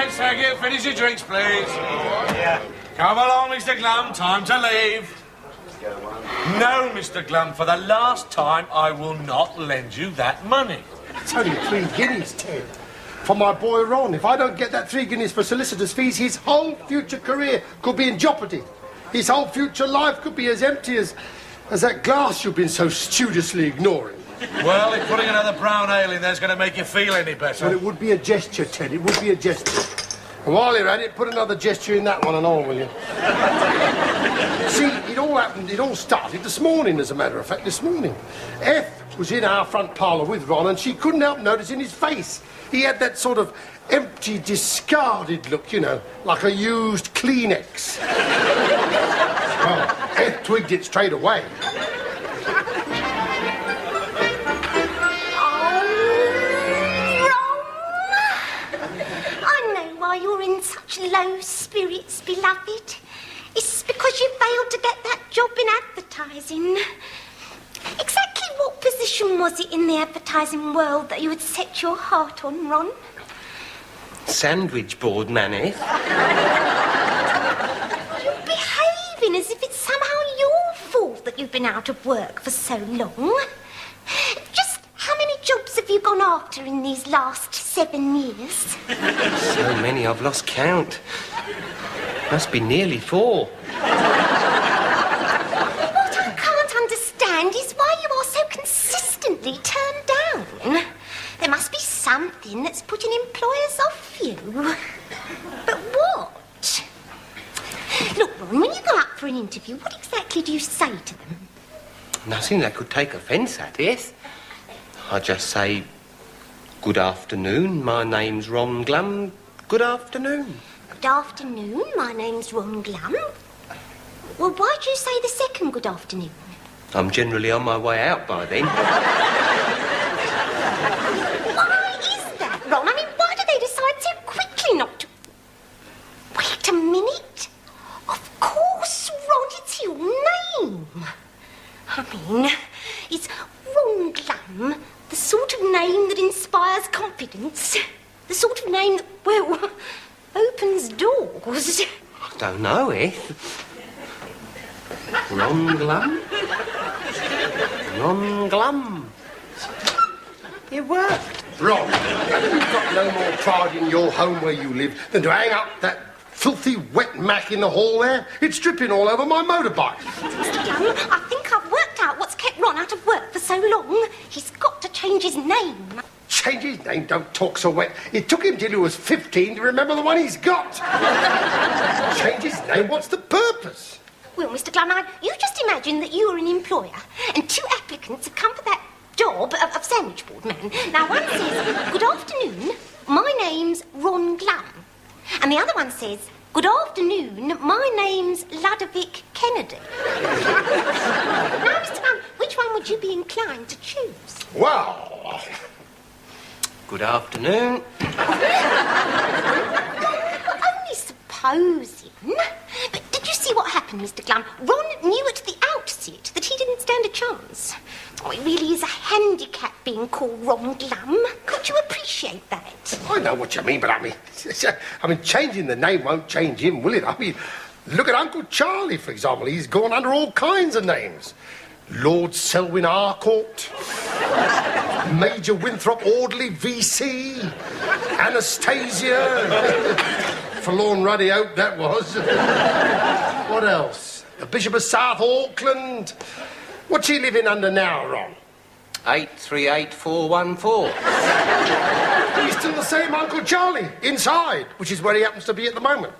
thank you. Finish your drinks, please. Yeah. Come along, Mr. Glum. Time to leave. No, Mr. Glum, for the last time, I will not lend you that money. It's only 3 guineas, Ted. For my boy Ron. If I don't get that 3 guineas for solicitor's fees, his whole future career could be in jeopardy. His whole future life could be as empty as that glass you've been so studiously ignoring. Well, if putting another brown ale in there's going to make you feel any better. Well, it would be a gesture, Ted. It would be a gesture. And while you're at it, put another gesture in that one and all, will you? See, it all started this morning, as a matter of fact, this morning. F was in our front parlour with Ron, and she couldn't help noticing his face. He had that sort of empty, discarded look, you know, like a used Kleenex. Well, F twigged it straight away. You're in such low spirits, beloved. It's because you failed to get that job in advertising. Exactly what position was it in the advertising world that you had set your heart on, Ron? Sandwich board manny. You're behaving as if it's somehow your fault that you've been out of work for so long. Just how many jobs have you gone after in these last 7 years? So many I've lost count. Must be nearly 4. What I can't understand is why you are so consistently turned down. There must be something that's putting employers off you. But what? Look, Ron, when you go up for an interview, what exactly do you say to them? Nothing they could take offence at, yes. I just say, good afternoon, my name's Ron Glum. Good afternoon. Good afternoon, my name's Ron Glum. Well, why do you say the second good afternoon? I'm generally on my way out by then. Why is that, Ron? I mean, why do they decide so quickly not to... Wait a minute. Of course, Ron, it's your name. I mean, it's Ron Glum, the sort of name that inspires confidence. The sort of name that, well, opens doors. I don't know, eh? Ron Glum? Ron Glum. It worked. Ron, you've got no more pride in your home where you live than to hang up that filthy wet mac in the hall there. It's dripping all over my motorbike. Mr. Glum, I think I've worked out what's kept Ron out of work for so long. He's got to change his name. Change his name? Don't talk so wet. It took him till he was 15 to remember the one he's got. Change his name? What's the purpose? Well, Mr. Glum, now, you just imagine that you are an employer and 2 applicants have come for that job of sandwich board man. Now, one says, good afternoon, my name's Ron Glum. And the other one says, good afternoon, my name's Ludovic Kennedy. Now, Mr. Glum, which one would you be inclined to choose? Well... Good afternoon. Only supposing. But did you see what happened, Mr. Glum? Ron knew at the outset that he didn't stand a chance. Oh, it really is a handicap being called Ron Glum. Could you appreciate that? I know what you mean, but I mean, changing the name won't change him, will it? I mean, look at Uncle Charlie, for example. He's gone under all kinds of names. Lord Selwyn Harcourt, Major Winthrop Audley VC, Anastasia, Forlorn Ruddy Oak, that was. What else? The Bishop of South Auckland. What's he living under now, Ron? 838414. He's still the same Uncle Charlie, inside, which is where he happens to be at the moment.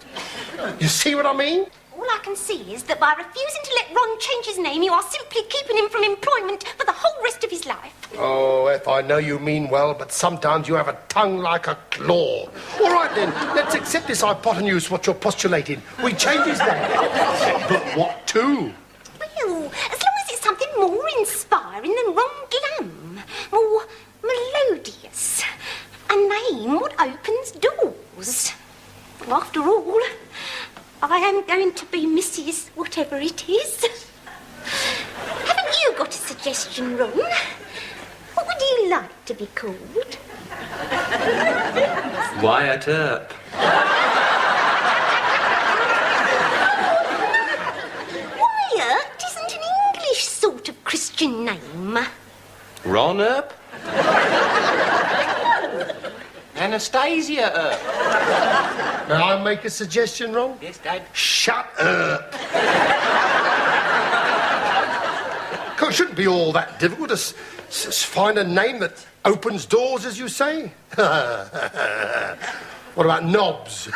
You see what I mean? All I can see is that by refusing to let Ron change his name, you are simply keeping him from employment for the whole rest of his life. Oh, Eth, I know you mean well, but sometimes you have a tongue like a claw. All right, then, let's accept this hypotenuse, what you're postulating. We change his name. But what to? Well, as long as it's something more inspiring than Ron Glum, more melodious. A name what opens doors. After all, I am going to be Mrs. whatever it is. Haven't you got a suggestion, Ron? What would you like to be called? Wyatt Earp. Wyatt isn't an English sort of Christian name. Ron Earp? Anastasia Earp. May I make a suggestion, Ron? Yes, Dad. Shut up. It shouldn't be all that difficult to find a name that opens doors, as you say. What about knobs?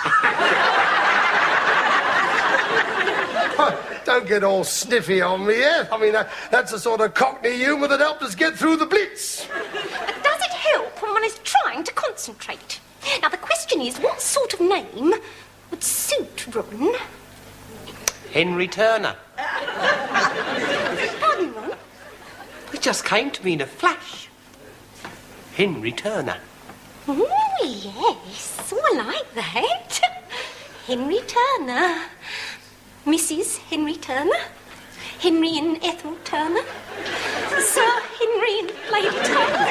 Don't get all sniffy on me, eh? I mean, that's the sort of Cockney humour that helped us get through the Blitz. But does it help when one is trying to concentrate? Now, the question is, what sort of name would suit Ron? Henry Turner. Pardon, Ron? It just came to me in a flash. Henry Turner. Oh, yes. Oh, I like that. Henry Turner. Mrs. Henry Turner. Henry and Ethel Turner. Sir Henry and Lady Turner.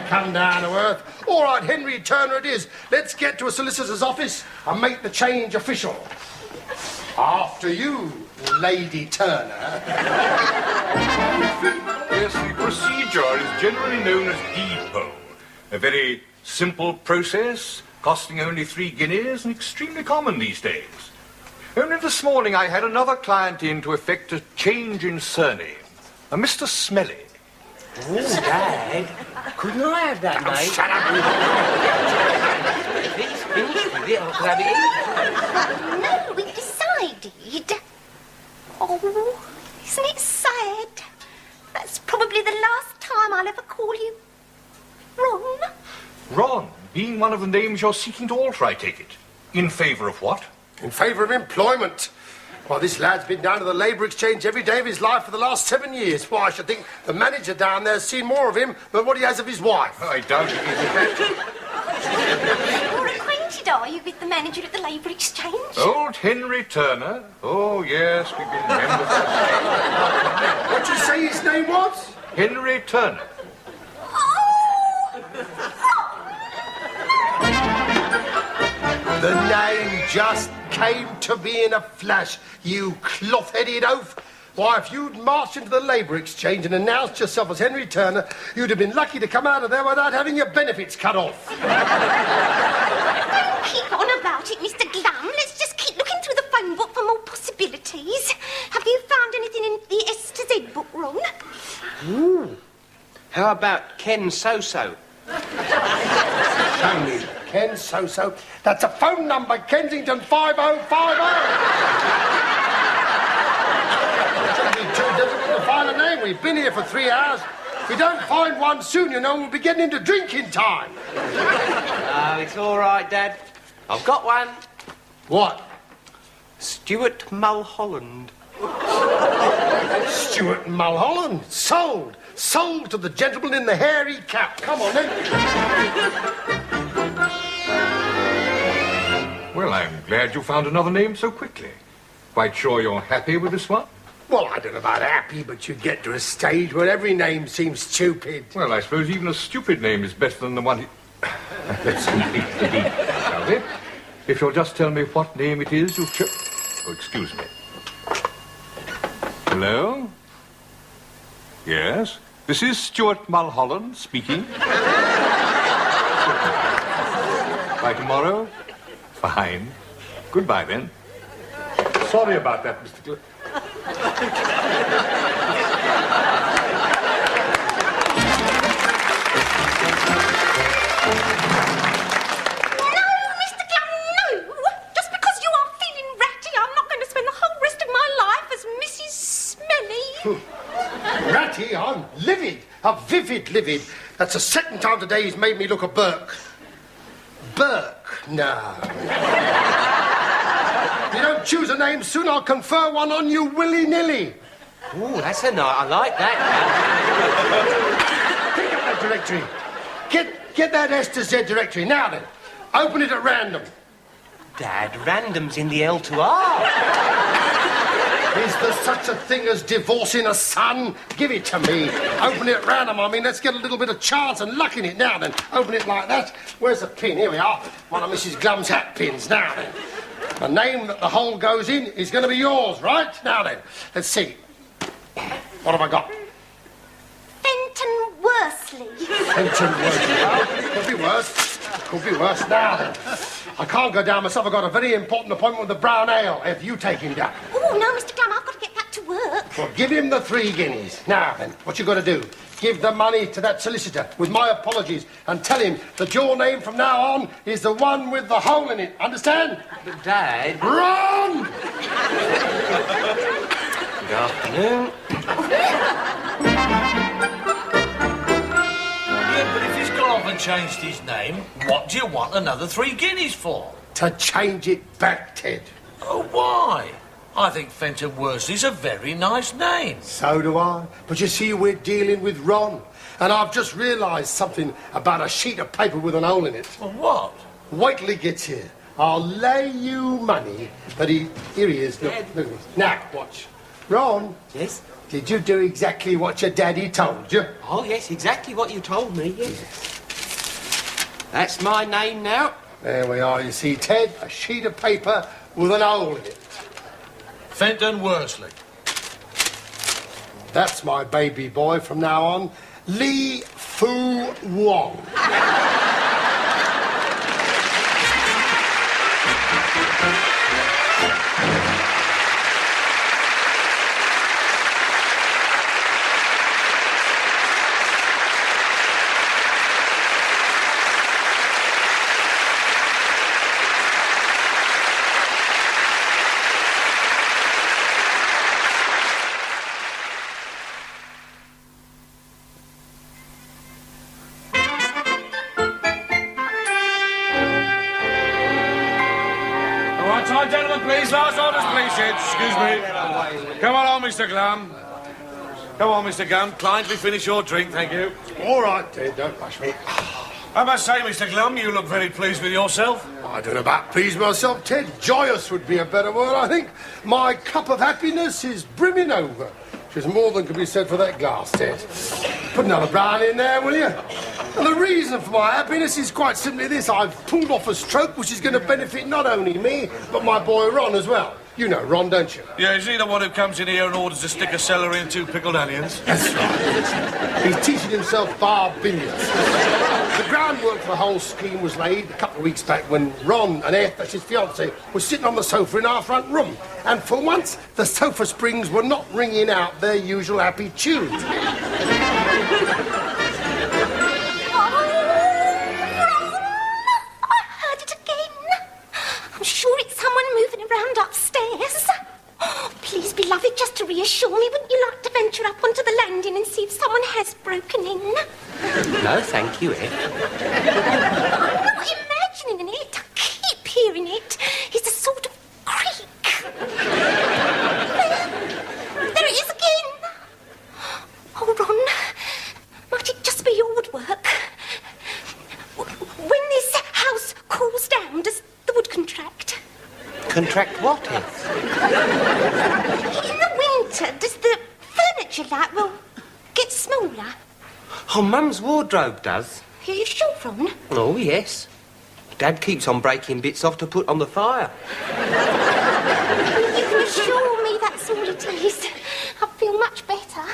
Come down to earth. All right, Henry Turner it is. Let's get to a solicitor's office and make the change official. After you, Lady Turner. Yes, the procedure is generally known as deed poll. A very simple process, costing only 3 guineas and extremely common these days. Only this morning I had another client in to effect a change in surname. A Mr. Smelly. Oh, Dad. Couldn't I have that name? Shut up. If it's finished with it, I could have it. No, we've decided. Oh, isn't it sad? That's probably the last time I'll ever call you Ron. Ron, being one of the names you're seeking to alter, I take it. In favour of what? In favour of employment. Why, this lad's been down to the Labour Exchange every day of his life for the last 7 years. Why, I should think the manager down there's seen more of him than what he has of his wife. I doubt it is. You're acquainted, are you, with the manager at the Labour Exchange? Old Henry Turner? Oh, yes, we've been members. What'd you say his name was? Henry Turner. The name just came to me in a flash, you cloth-headed oaf. Why, if you'd marched into the Labour Exchange and announced yourself as Henry Turner, you'd have been lucky to come out of there without having your benefits cut off. Don't keep on about it, Mr. Glum. Let's just keep looking through the phone book for more possibilities. Have you found anything in the S to Z book, Ron? Ooh. How about Ken So-So? Show me. Ken So-So. That's a phone number, Kensington 5050. Shouldn't be too difficult to find a name. We've been here for 3 hours. If we don't find one soon, you know, we'll be getting into drinking time. Oh, it's all right, Dad. I've got one. What? Stuart Mulholland. Stuart Mulholland. Sold. Sold to the gentleman in the hairy cap. Come on, then. Well, I'm glad you found another name so quickly. Quite sure you're happy with this one? Well, I don't know about happy, but you get to a stage where every name seems stupid. Well, I suppose even a stupid name is better than the one... Let's complete the deed, shall we? If you'll just tell me what name it is you've Oh, excuse me. Hello? Yes? This is Stuart Mulholland speaking. By tomorrow? Fine. Goodbye, then. Sorry about that, Mr. Glums. Ratty, I'm livid. A vivid livid. That's the second time today he's made me look a Burke. Burke? No. You don't choose a name soon, I'll confer one on you willy-nilly. Ooh, that's a nice... I like that. Pick up that directory. Get that S to Z directory. Now then, open it at random. Dad, random's in the L to R. His there's such a thing as divorcing a son? Give it to me. Open it round him. I mean, let's get a little bit of chance and luck in it now then. Open it like that. Where's the pin? Here we are. One of Mrs. Glum's hat pins. Now then. The name that the hole goes in is going to be yours, right? Now then. Let's see. What have I got? Fenton Worsley. Fenton Worsley. Well, could be worse. Could be worse. Now then. I can't go down myself. I've got a very important appointment with the brown ale. If you take him down. Oh, no, Mr. Glum, I've got to get back to work. Well, give him the 3 guineas. Now then, what you got to do? Give the money to that solicitor with my apologies and tell him that your name from now on is the one with the hole in it. Understand? But, Dad... Run! Good afternoon. Yeah, but if he's gone off and changed his name, what do you want another 3 guineas for? To change it back, Ted. Oh, why? I think Fenton Worsley's a very nice name. So do I. But you see, we're dealing with Ron. And I've just realised something about a sheet of paper with an hole in it. Well, what? Wait till he gets here. I'll lay you money that he... Here he is. Look, look at this. Now, watch. Ron. Yes? Did you do exactly what your daddy told you? Oh, yes, exactly what you told me, yes. That's my name now. There we are, you see, Ted. A sheet of paper with an hole in it. Fenton Worsley. That's my baby boy from now on. Lee Fu Wong. Time, gentlemen, please. Last orders, please, Sid. Excuse me. Come along, Mr. Glum. Come on, Mr. Glum. Kindly finish your drink, thank you. All right, Ted, don't push me. I must say, Mr. Glum, you look very pleased with yourself. I don't know about please myself, Ted. Joyous would be a better word, I think. My cup of happiness is brimming over. Which is more than can be said for that glass, Ted. Put another brown in there, will you? And the reason for my happiness is quite simply this. I've pulled off a stroke which is going to benefit not only me, but my boy Ron as well. You know Ron, don't you? Yeah, is he the one who comes in here and orders a stick of celery and 2 pickled onions? That's right. He's teaching himself bar billiards. The groundwork for the whole scheme was laid a couple of weeks back when Ron and Eth, that's his fiancée, were sitting on the sofa in our front room. And for once, the sofa springs were not ringing out their usual happy tune. I'm sure it's someone moving around upstairs. Oh, please, beloved, just to reassure me, wouldn't you like to venture up onto the landing and see if someone has broken in? No, thank you, Ed. I'm not imagining it. I keep hearing it. It's a sort of creak. There it is again. Oh, Ron, might it just be your woodwork? When this house cools down, does the wood contract? Contract what, Ed? In the winter, does the furniture get smaller? Oh, Mum's wardrobe does. Are you sure, Ron? Oh, yes. Dad keeps on breaking bits off to put on the fire. You can assure me that's all it is. I feel much better.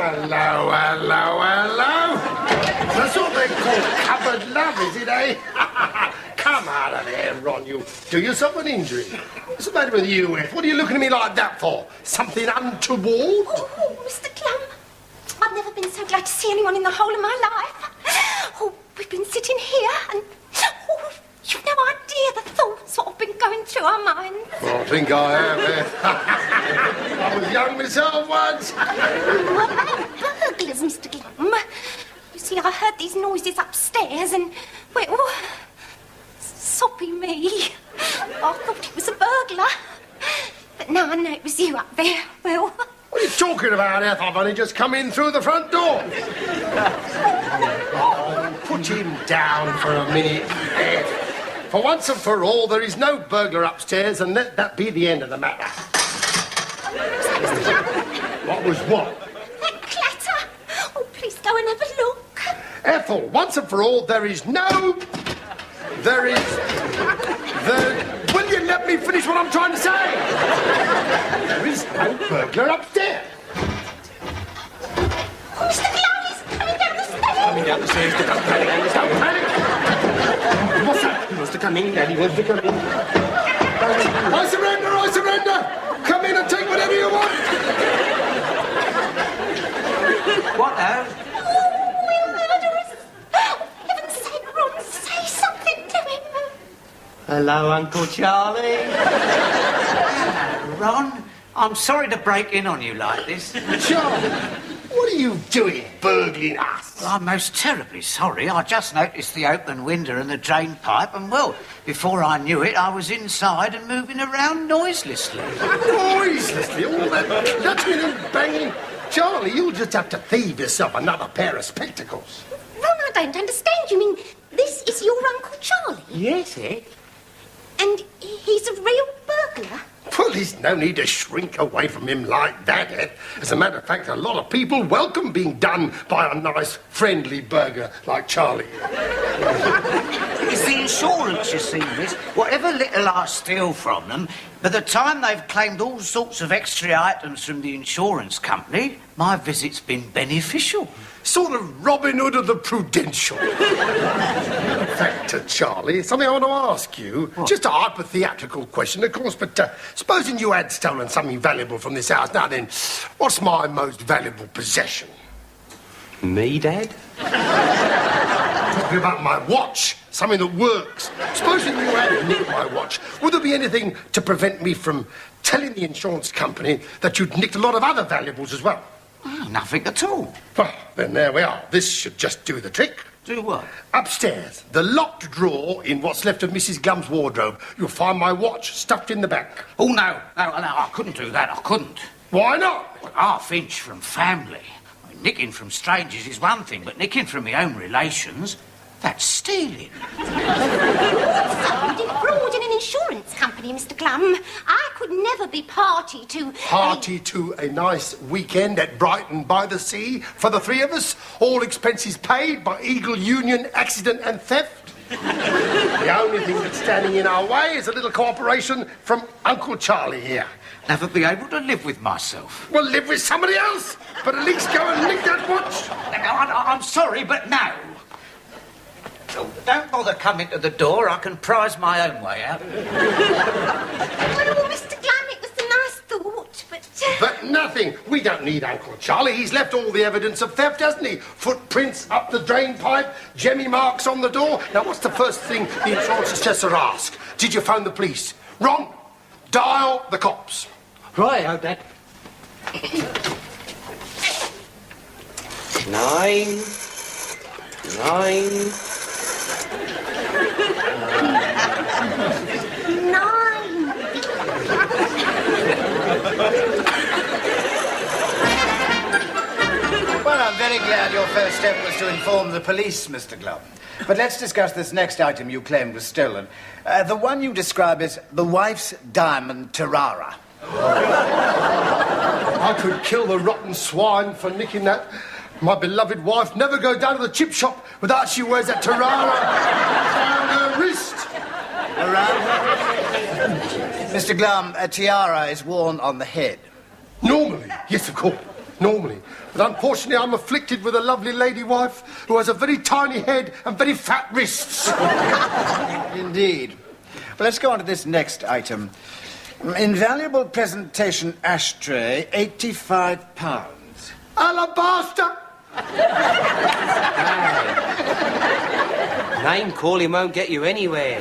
Hello, hello, hello. That's what they call cupboard love, is it, eh? Come out of there, Ron. You do yourself an injury. What's the matter with you, Eth? What are you looking at me like that for? Something untoward? Oh, Mr. Glum, I've never been so glad to see anyone in the whole of my life. Oh, we've been sitting here and... Oh, you've no idea the thoughts that have been going through our minds. Well, I think I have, Eth. I was young myself once. What about burglars, Mr. Glum? You see, I heard these noises upstairs and, well, soppy me. I thought it was a burglar. But now I know it was you up there, Will. What are you talking about, Eth? I've only just come in through the front door. Oh, put him down for a minute, Eth. For once and for all, there is no burglar upstairs, and let that be the end of the matter. What was what? That clatter. Oh, please go and have a look. Ethel, once and for all, there is... Will you let me finish what I'm trying to say? There is no burglar upstairs. Oh, Mr. Glums, coming down the stairs. Coming down the stairs. Don't panic, Angus, don't panic. What's that? He wants to come in, Daddy wants to come in. I surrender! Come in and take whatever you want. What now? Oh, Will murderers. Oh, for heaven's sake, Ron, say something to him. Hello, Uncle Charlie. Ron, I'm sorry to break in on you like this. Charlie, what are you doing burgling us? I'm most terribly sorry. I just noticed the open window and the drain pipe, and, well, before I knew it, I was inside and moving around noiselessly. Noiselessly? All that cluttering and banging? Charlie, you'll just have to thieve yourself another pair of spectacles. Ron, I don't understand. You mean this is your Uncle Charlie? Yes, eh? And he's a real burglar? Well, there's no need to shrink away from him like that, Ed. As a matter of fact, a lot of people welcome being done by a nice, friendly burglar like Charlie. It's the insurance, you see, miss. Whatever little I steal from them, by the time they've claimed all sorts of extra items from the insurance company, my visit's been beneficial. Sort of Robin Hood of the Prudential. In fact, Charlie, something I want to ask you. What? Just a hypothetical question, of course, but supposing you had stolen something valuable from this house, now then, what's my most valuable possession? Me, Dad? Talking about my watch, something that works. Supposing you had nicked my watch, would there be anything to prevent me from telling the insurance company that you'd nicked a lot of other valuables as well? Oh, nothing at all. Well, then there we are. This should just do the trick. Do what? Upstairs, the locked drawer in what's left of Mrs. Glum's wardrobe. You'll find my watch stuffed in the back. Oh, no, I couldn't do that. I couldn't. Why not? Well, half inch from family. I mean, nicking from strangers is one thing, but nicking from my own relations, that's stealing. So, you defraud in an insurance company, Mr. Glum. I could never be party to... Party to a nice weekend at Brighton by the Sea for the three of us. All expenses paid by Eagle Union Accident and Theft. The only thing that's standing in our way is a little cooperation from Uncle Charlie here. Never be able to live with myself. Well, live with somebody else, but at least go and nick that watch. I'm sorry, but no. Oh, don't bother coming to the door. I can prize my own way out. Well, Mr. Glum, it was a nice thought, but... But nothing. We don't need Uncle Charlie. He's left all the evidence of theft, hasn't he? Footprints up the drain pipe, jemmy marks on the door. Now, what's the first thing the insurance assessor asks? Did you phone the police? Ron, dial the cops. Right, oh, Dad. 9. Well, I'm very glad your first step was to inform the police, Mr. Glum. But let's discuss this next item you claimed was stolen. The one you describe as the wife's diamond tiara. I could kill the rotten swine for nicking that. My beloved wife never go down to the chip shop without she wears that tiara around her wrist. Around her? Mr. Glum, a tiara is worn on the head. Normally, yes, of course, normally. But unfortunately, I'm afflicted with a lovely lady wife who has a very tiny head and very fat wrists. Indeed. Well, let's go on to this next item. Invaluable presentation ashtray, £85. Alabaster! Name calling won't get you anywhere.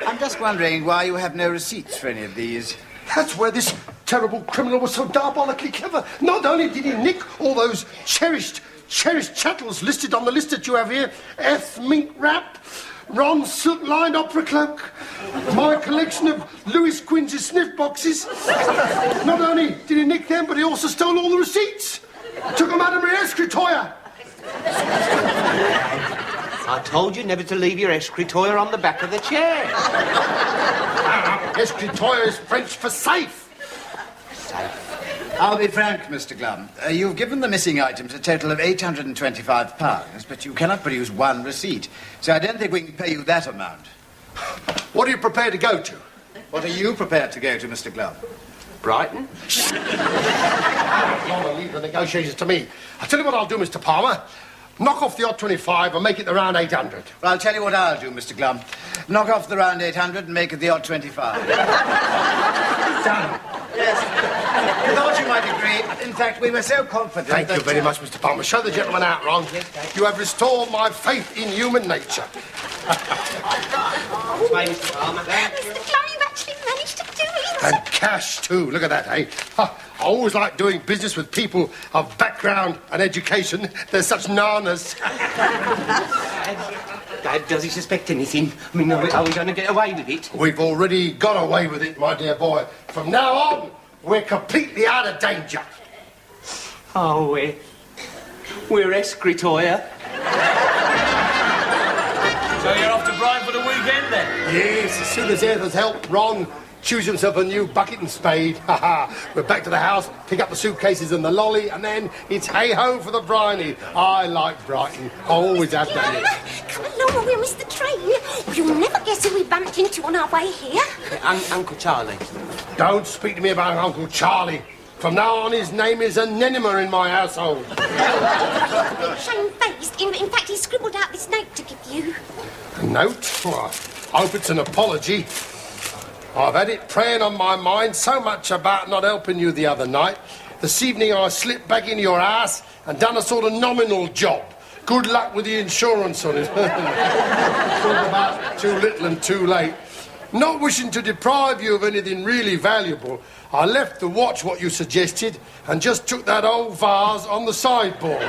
I'm just wondering why you have no receipts for any of these. That's where this terrible criminal was so diabolically clever. Not only did he nick all those cherished chattels listed on the list that you have here, F mink wrap, Ron's silk-lined opera cloak, my collection of Louis Quincy's sniff boxes. Not only did he nick them, but he also stole all the receipts. Took them out of my escritoire. I told you never to leave your escritoire on the back of the chair. Escritoire is French for safe. Safe. I'll be frank, Mr. Glum. You've given the missing items a total of £825, but you cannot produce one receipt. So I don't think we can pay you that amount. What are you prepared to go to? What are you prepared to go to, Mr. Glum? Brighton? Palmer, leave the negotiations to me. I'll tell you what I'll do, Mr. Palmer. Knock off the odd 25 and make it the round 800. Well, I'll tell you what I'll do, Mr. Glum. Knock off the round 800 and make it the odd 25. Done. Yes. I thought you might agree. In fact, we were so confident. Thank you very much, Mr. Palmer. Show the gentleman out, Ron. You have restored my faith in human nature. Mr. Palmer, there. Mr. Glum, you actually managed to do it. And cash, too. Look at that, eh? I always like doing business with people of background and education. They're such nanas. Dad, does he suspect anything? I mean, are we going to get away with it? We've already got away with it, my dear boy. From now on, we're completely out of danger. Oh, we're escritoire. So you're off to Brighton for the weekend, then? Yes, as soon as Earth has helped Ron choose himself a new bucket and spade. We're back to the house, pick up the suitcases and the lolly, and then it's hey-ho for the briny. I like Brighton. I always have done it. Come along or we'll miss the train. You'll never guess who we bumped into on our way here. Uncle Charlie. Don't speak to me about Uncle Charlie. From now on, his name is an enema in my household. Shamefaced. In fact, he scribbled out this note to give you. A note? Well, I hope it's an apology. I've had it preying on my mind so much about not helping you the other night. This evening I slipped back into your ass and done a sort of nominal job. Good luck with the insurance on it. Talk about too little and too late. Not wishing to deprive you of anything really valuable, I left the watch what you suggested and just took that old vase on the sideboard.